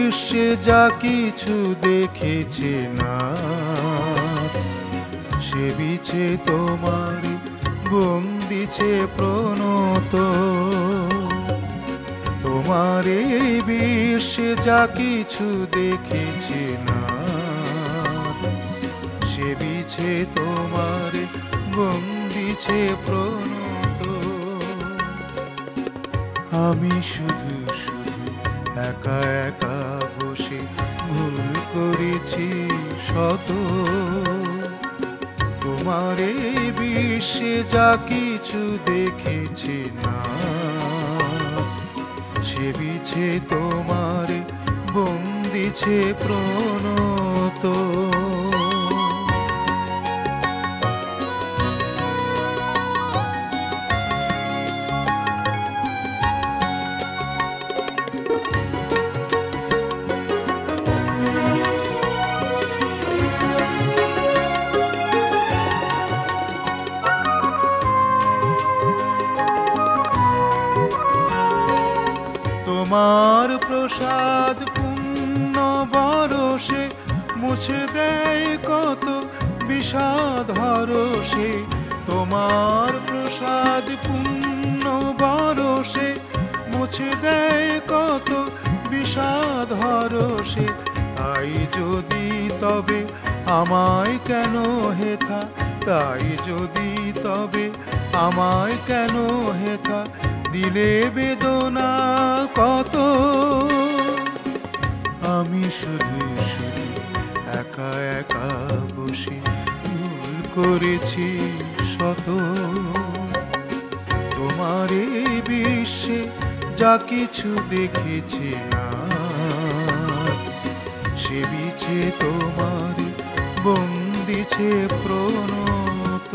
বিশ্বে যা কিছু দেখেছে না, সে বিছে তোমারি বন্দিছে প্রণত। তোমার এই বিশ্বে যা কিছু দেখেছে না, সে বিছে তোমারি বন্দিছে প্রণত। আমি শুধু শুধু একা একা বসে ভুল করেছি শত। তোমার এই বিশ্বে যা কিছু দেখেছি না, সে বিছে তোমার বন্দিছে প্রণত। তোমার প্রসাদ পুণ্য বরষে মুছে দেয় কত বিষাদ হরষে। তোমার প্রসাদ পুণ্য বরষে মুছে দেয় কত বিষাদ হরষে। তাই যদি তবে আমায় কেন হেথা, তাই যদি তবে আমায় কেন হেথা দিলে বেদনা কত। আমি শুধু শুধু একা একা বসে ভুল করেছি শত। তোমার এই বিশ্বে যা কিছু দেখেছি না, সে বিছে তোমার বন্দিছে প্রণত।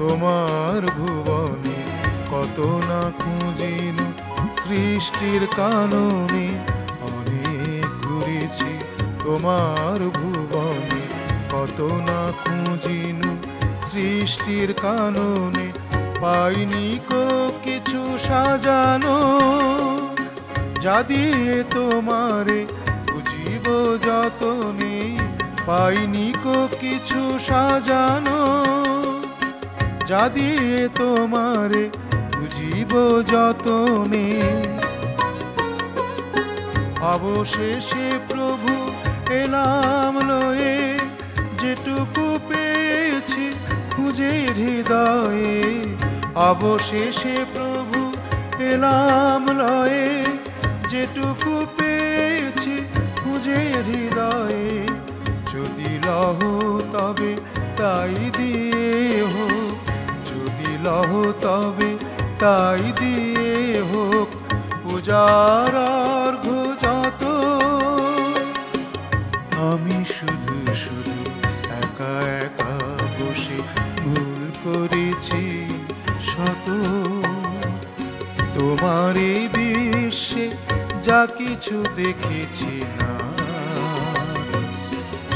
তোমার ভুবনে কত না খুঁজিন সৃষ্টির কাননে। অনেক ঘুরেছি তোমার ভুবনে কত না খুঁজিন সৃষ্টির কাননে। পাইনি কো কিছু সাজানো, যা দিয়ে তোমারে বুঝিব যতনে। পাইনি কো কিছু সাজানো, যা দিয়ে তোমারে বুঝিব যতনে। অবশেষে প্রভু এলাম লয়ে, যেটুকু পেয়েছি খুঁজে হৃদয়ে। অবশেষে প্রভু এলাম লয়ে, যেটুকু পেয়েছি খুঁজে হৃদয়ে। যদি লহ তবে তাই দিয়ে হোক, যদি লহ তবে তাই দিয়ে হোক পূজার অর্ঘ্য যত। আমি শুধু শুধু একা একা বসে ভুল করেছি শত। তোমার এই বিশ্বে যা কিছু দেখেছি না,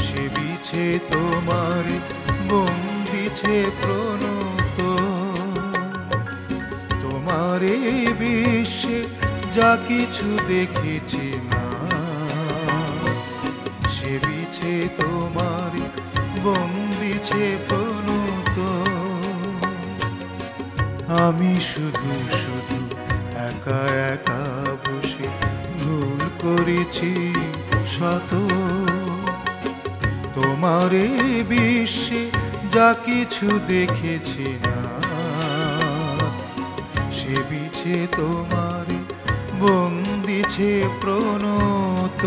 সে বিছে তোমার বন্দিছে প্রণত। তোমার এই বিশ্বে যা কিছু দেখেছি না, সে বিছে তোমার বন্দিছে প্রণত। আমি শুধু শুধু একা একা বসে ভুল করেছি শত। তোমার এই বিশ্বে যা কিছু দেখেছি না, সে বিছে তোমার বন্দিছে প্রণত।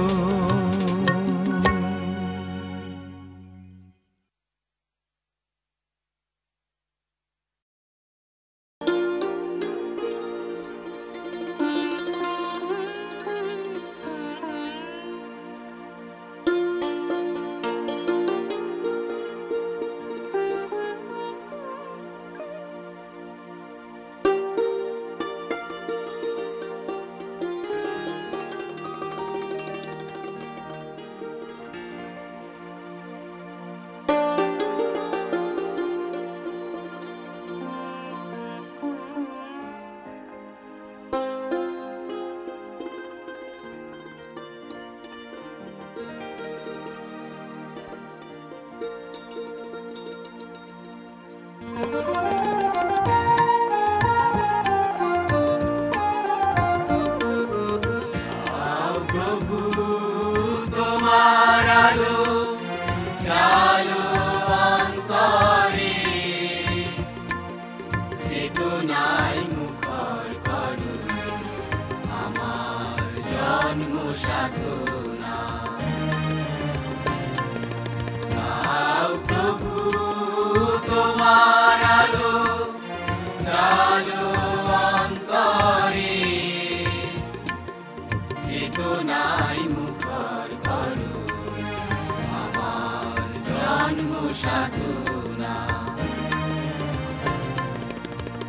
জন্ম সাধনা।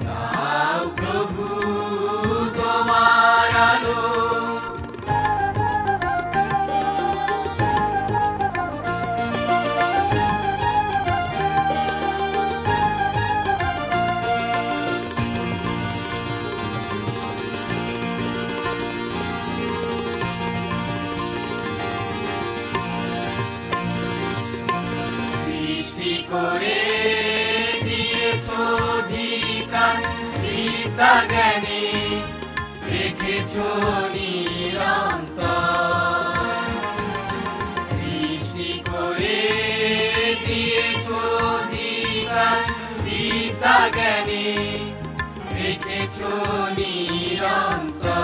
দাও প্রভু তোমার আলো, করে দিয়েছো অধিকার, বিদ্যা জ্ঞানে রেখেছো নিরন্তর। সৃষ্টি করে দিয়েছো অধিকার, বিদ্যা জ্ঞানে রেখেছো নিরন্তর।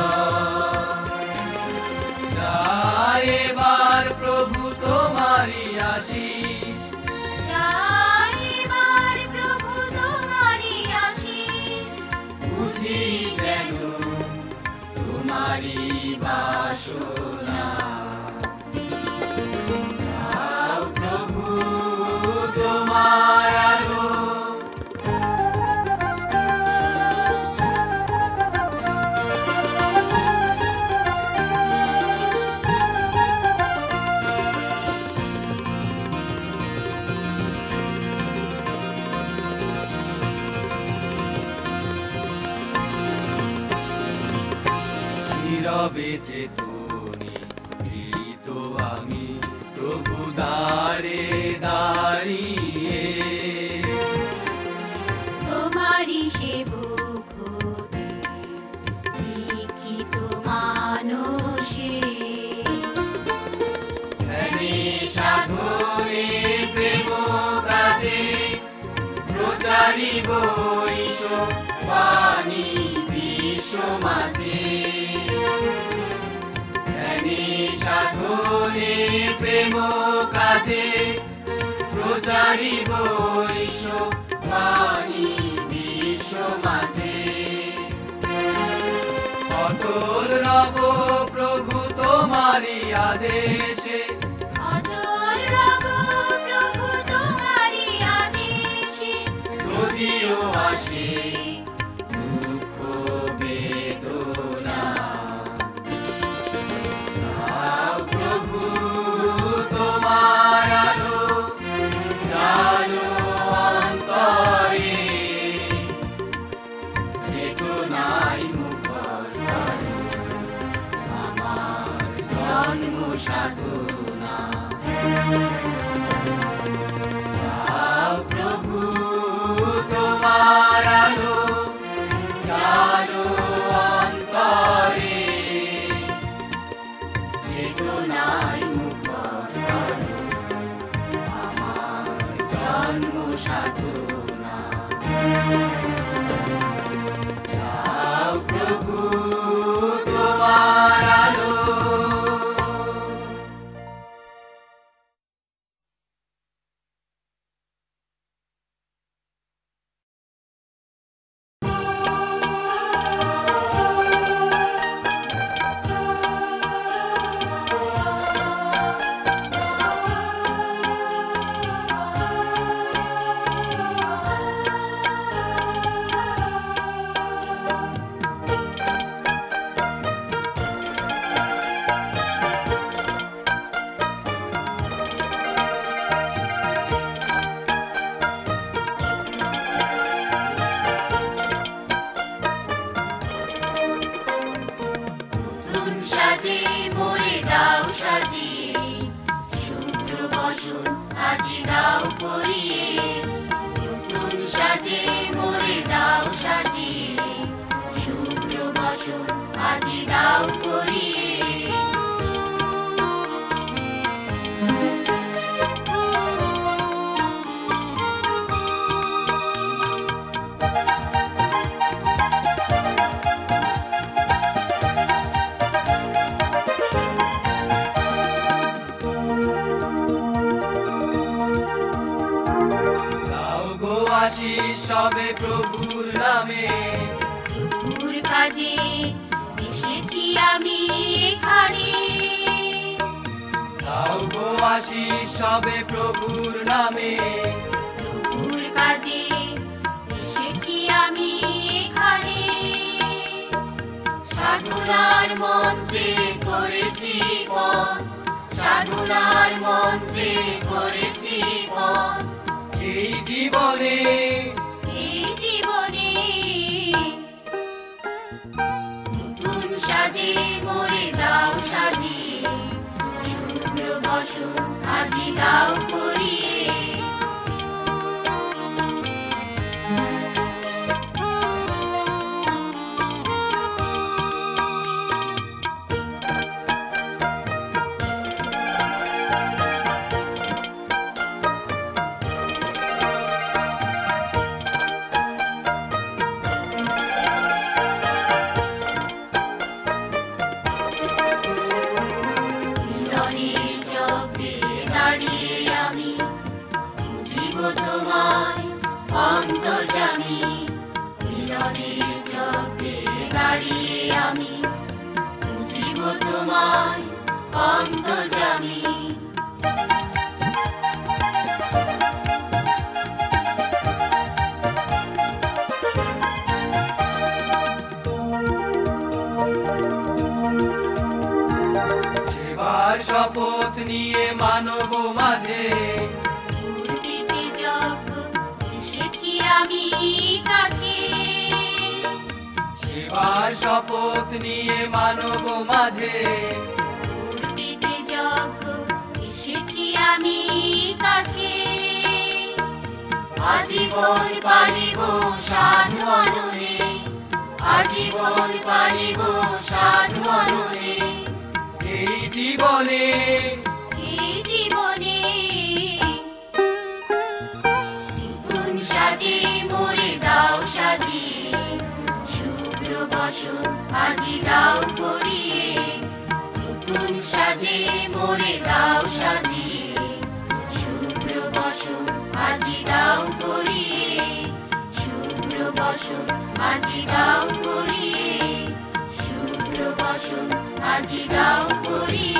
চাই এবার প্রভু তোমারই আশীষ, বুঝি যেন তোমারই বাসনা। দাও প্রভু তোমার আলো, নীরবে চেতনি ভীত আমি প্রভু দ্বারে দাঁড়িয়ে, তোমারি সেবক হতে লিখিত মানসে। ধ্যানে সাধনে প্রেম কাজে প্রচারিব ঈশ্বর বাণী বিশ্ব মাঝে। ধ্যানে সাধনে প্রেম কাজে প্রচারিব ঈশ্বর বাণী বিশ্ব মাঝে। অটল রব প্রভু তোমারি আদেশে, অটল রব প্রভু তোমারি আদেশে। যদিও আসে দুঃখ বেদনা, দাও প্রভু তোমার আলো, জালো অন্তরে চেতনায় মুখর করো আমার জন্ম সাধনা। দাও প্রভু তোমার আলো, জালো অন্তরে চেতনায় মুখর করো আমার জন্ম সাধনা। দাও প্রভু তোমার আলো। সাজে মোরে দাও সাজিয়ে, শুভ্র বসন আজি দাও করিয়ে। নতুন সাজে মোরে দাও সাজিয়ে, শুভ্র বসন আজি দাও করিয়ে। আশীষ সবে প্রভুর নামে, প্রভুর কাজে এসেছি আমি এখানে। দাও গো আশিস সবে প্রভুর নামে। প্রভুর কাজে এসেছি আমি এখানে, সাধনার মন্ত্রে করেছি পথ, সাধনার মন্ত্রে করেছি পথ। এই জীবনে এই জীবনে নতুন সাজে মোরে দাও সাজিয়ে, শুভ্র বসন আজি দাও করিয়ে। অন্তর্যামী মিলনের চক্রে দাঁড়িয়ে আমি বুঝিব তোমায় অন্তর্যামী। সেবার শপথ নিয়ে মানব মাঝে, আমি কাছে সেবার শপথ নিয়ে মানব মাঝে। উর্বিতে যজ্ঞ এসেছি আমি কাছে, আজীবন পালিব সাধু অনলে, আজীবন পালিব সাধু অনলে। এই জীবনে এই জীবনে সাজে মোরে দাও সাজিয়ে, শুভ্র বসন আজি দাও করিয়ে। নতুন সাজে মোরে দাও সাজিয়ে, শুভ্র বসন আজি দাও করিয়ে। শুভ্র বসন আজি দাও করিয়ে, শুভ্র বসন আজি দাও করিয়ে।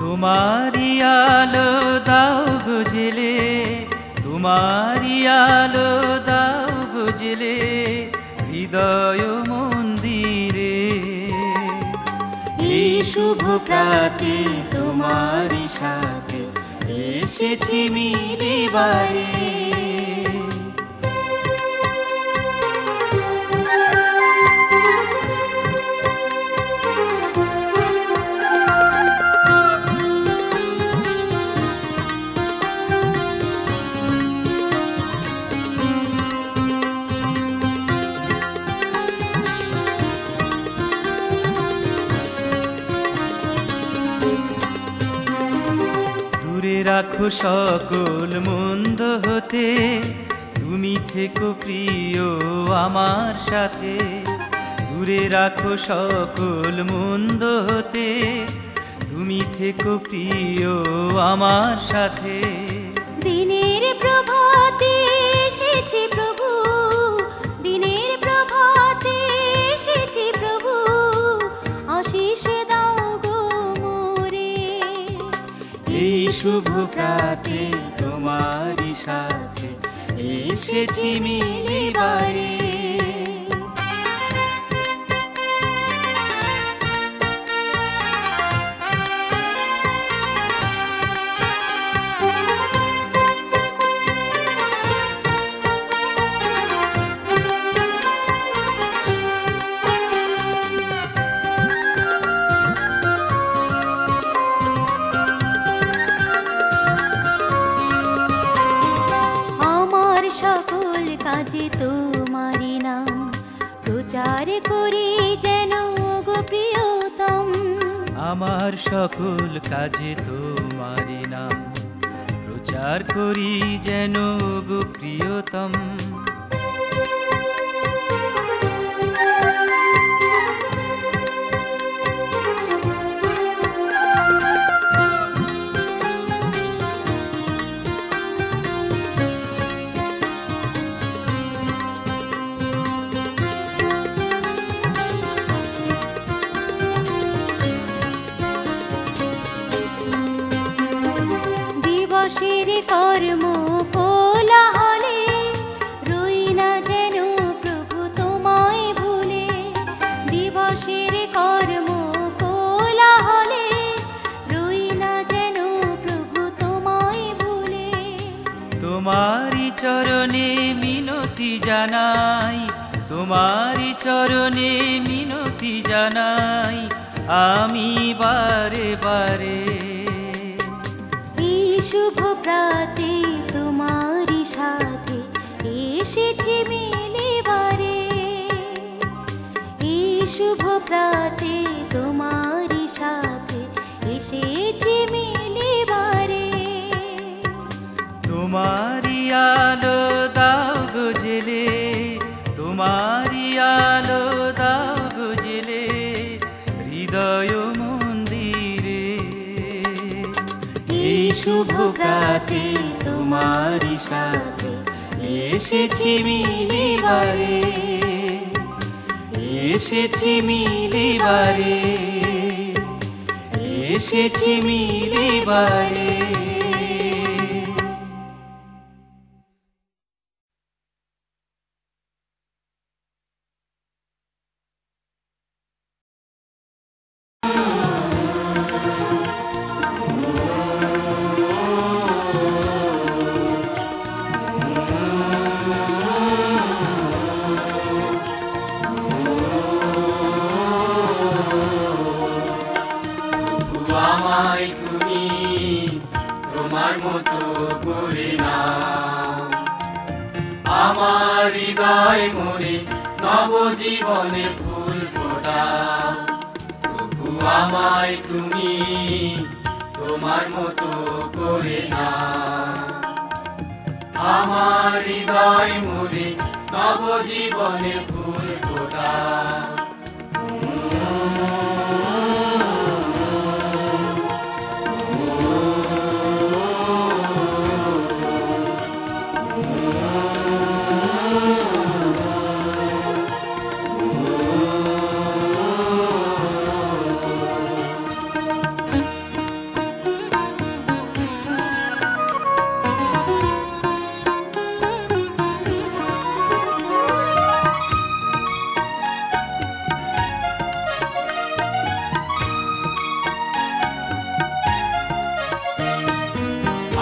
तुम्हारी आलो दाओ बुझले, तुम्हारी आलो दाओ बुझले हृदय मंदिरे। এই শুভ প্রাতে তোমারি সাথে এসেছি মিলিবারে। রাখো সকল মন্দ হতে, তুমি থেকো প্রিয় আমার সাথে। দূরে রাখো সকল মন্দ হতে, তুমি থেকো প্রিয় আমার সাথে। দিনের প্রভাতে এসেছে প্রভু, দিনের প্রভাতে এসেছে প্রভু, আশীষ দাও গো মোরে। এই শুভ প্রাতে তোমারি সাথে এসেছি মিলিবারে। আমার সকল কাজে তোমারি নাম প্রচার করি যেন গো প্রিয়তম। দিবসের কর্ম কোলাহলে রই না যেন প্রভু তোমায় ভুলে। দিবসের কর্ম কোলাহলে রই না যেন প্রভু তোমায় ভুলে। তোমারি চরণে মিনতি জানাই, তোমারি চরণে মিনতি জানাই আমি বারে বারে। শুভ প্রাতে তোমারি সাথে এসেছি মিলিবারে। এই শুভ প্রাতে তোমারি সাথে এসেছি মিলিবারে। তোমারি আলো দাও গো জেলে, তোমারি আলো দাও গো জেলে হৃদয় মন্দিরে। এই শুভ প্রাতে তোমারি সাথে এসেছি মিলিবারে, এসেছি মিলিবারে, এসেছি মিলিবারে। তোমার মতো করে নাও, আমার হৃদয় মনে নবজীবনের ফুল ফোটাও। প্রভু আমায় তুমি তোমার মতো করে নাও, আমার হৃদয় মনে নবজীবনের ফুল ফোটাও।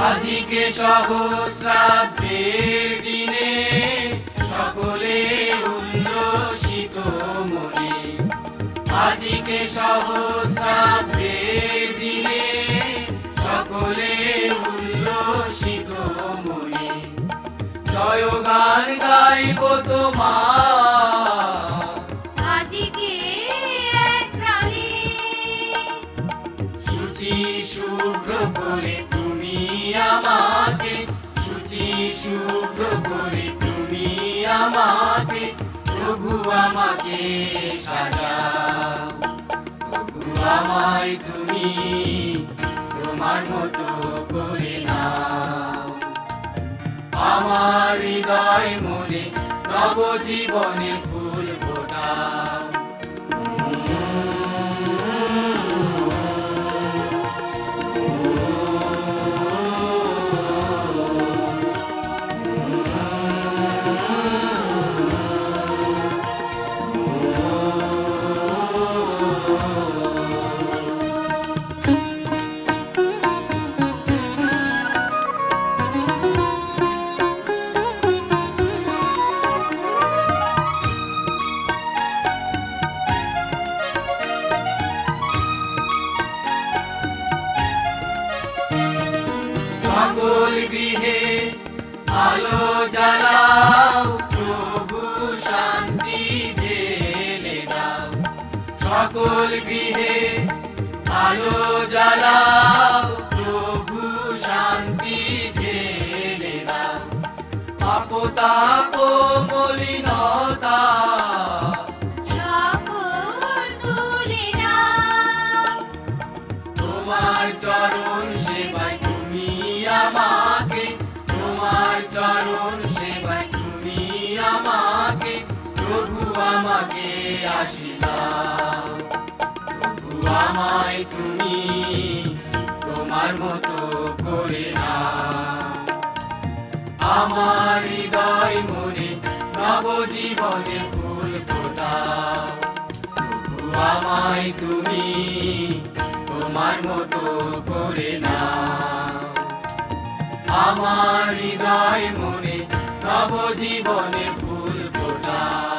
আজকে সহস্রাব্দের দিনে সকলে উল্লসিত মনে, আজকে সহস্রাব্দের দিনে সকলে উল্লসিত মনে। জয়গান গাইব তোমার আজকে এক প্রাণে, শুচি শুভ্র করে আমাকে, শুচি শুভ্র করে তুমি আমাকে, প্রভু আমাকে সাজাও। প্রভু আমায় তুমি তোমার মতো করে নাও, আমার হৃদয় মনে নবজীবনের ফুল ফোটাও। সকল গৃহে আলো জ্বালাও, প্রভু শান্তি ঢেলে দাও। সকল গৃহে আলো জ্বালাও প্রভু শান্তি ঢেলে দাও পাপতাপ মলিনতা সকল তুলে নাও তোমার চরণ সেবায় তুমি আমাকে তোমার চরণ সেবায় তুমি আমাকে প্রভু আমাকে আশীর্বাদ প্রভু আমায় তুমি তোমার মতো করে নাও আমার হৃদয় মনে নবজীবনে ফুল ফোটাও প্রভু আমায় তুমি তোমার মতো করে নাও আমার হৃদয় মনে নবজীবনে ফুল ফোটাও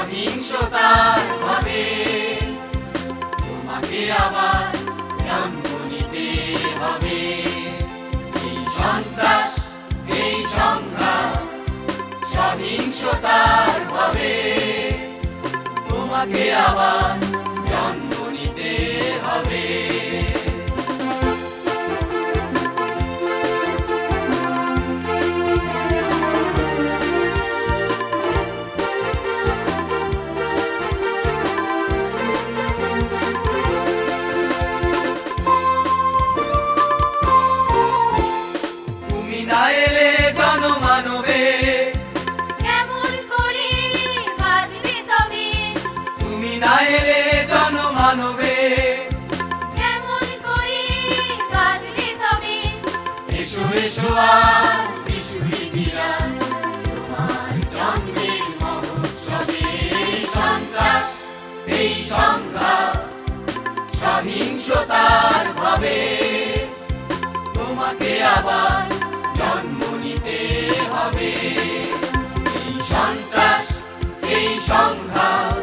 সহিংসতার ভাবে তোমাকে আবার জন্ম নিতে হবে এই সন্ত্রাস এই সংঘাত সহিংসতার ভাবে তোমাকে আবার জন্ম নিতে হবে জনমানবে কেমন করে বাজবে তবে এসো এসো আজ যিশুই বিরাজ তোমার জন্মের মহোৎসবে সন্ত্রাস এই সংঘাত সহিংসতার ভাবে তোমাকে আবার জন্ম নিতে হবে এই সন্ত্রাস এই সংঘাত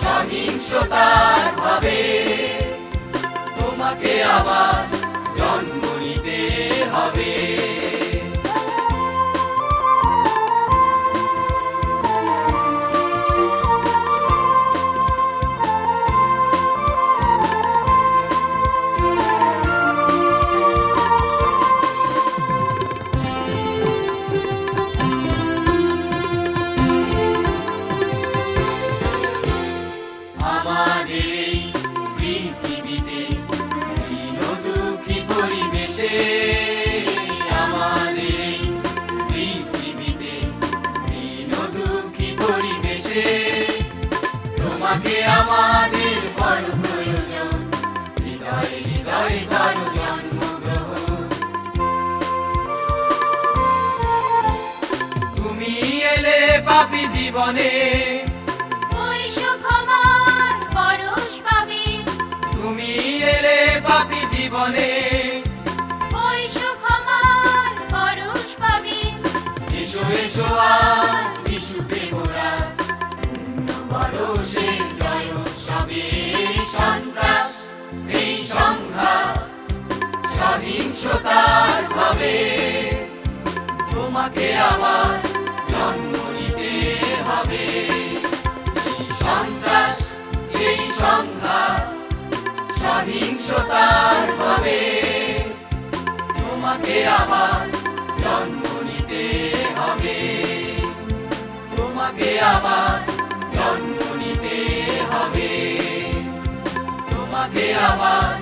সহিংসতার ভাবে তোমাকে আবার জন্ম নিতে হবে তোমাকে আমাদের বড় প্রয়োজন হৃদয়ে হৃদয়ে করো জন্মগ্রহণ তুমি এলে পাপী জীবনে ওই সুখময় পরশ পাবে তুমি এলে পাপী জীবনে ওই সুখময় পরশ পাবে এসো এসো আজ যিশু প্রেমরাজ পরশের জয় উৎসবে সন্ত্রাস এই সংঘাত সহিংসতার ভাবে তোমাকে আবার জন্ম নিতে হবে এই সন্ত্রাস এই সংঘাত সহিংসতার ভাবে তোমাকে আবার জন্ম নিতে হবে তোমাকে আবার জন্ম নিতে হবে তোমাকে আবার